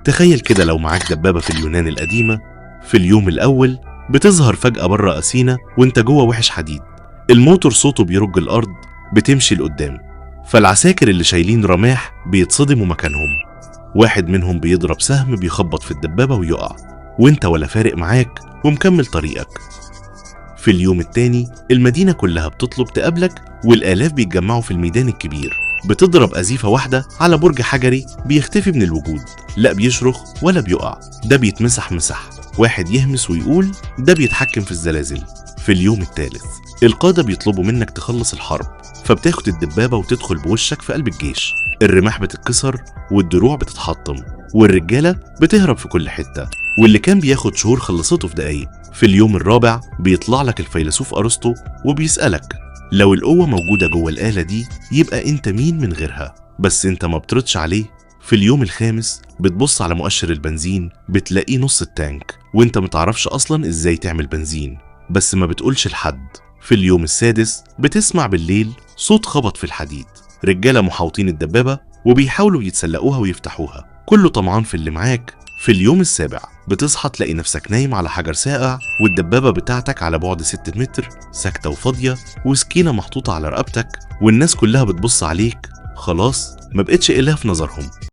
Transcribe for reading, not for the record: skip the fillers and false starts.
تخيل كده لو معاك دبابة في اليونان القديمة. في اليوم الأول بتظهر فجأة بره أثينا وانت جوه وحش حديد، الموتور صوته بيرج الأرض، بتمشي لقدام، فالعساكر اللي شايلين رماح بيتصدموا مكانهم، واحد منهم بيضرب سهم بيخبط في الدبابة ويقع، وانت ولا فارق معاك ومكمل طريقك. في اليوم التاني المدينة كلها بتطلب تقابلك، والآلاف بيتجمعوا في الميدان الكبير، بتضرب أزيفة واحدة على برج حجري بيختفي من الوجود، لا بيشرخ ولا بيقع، ده بيتمسح مسح، واحد يهمس ويقول ده بيتحكم في الزلازل. في اليوم الثالث القادة بيطلبوا منك تخلص الحرب، فبتاخد الدبابة وتدخل بوشك في قلب الجيش، الرماح بتتكسر والدروع بتتحطم، والرجالة بتهرب في كل حتة، واللي كان بياخد شهور خلصته في دقايق. في اليوم الرابع بيطلع لك الفيلسوف أرسطو وبيسألك لو القوة موجودة جوه الآلة دي يبقى انت مين من غيرها، بس انت ما بتردش عليه. في اليوم الخامس بتبص على مؤشر البنزين بتلاقيه نص التانك، وانت متعرفش اصلا ازاي تعمل بنزين، بس ما بتقولش لحد. في اليوم السادس بتسمع بالليل صوت خبط في الحديد، رجالة محاوطين الدبابة وبيحاولوا يتسلقوها ويفتحوها، كله طمعان في اللي معاك. في اليوم السابع بتصحى تلاقي نفسك نايم على حجر ساقع، والدبابة بتاعتك على بعد 6 متر ساكتة وفاضية، وسكينة محطوطة على رقبتك، والناس كلها بتبص عليك، خلاص ما بقتش إله في نظرهم.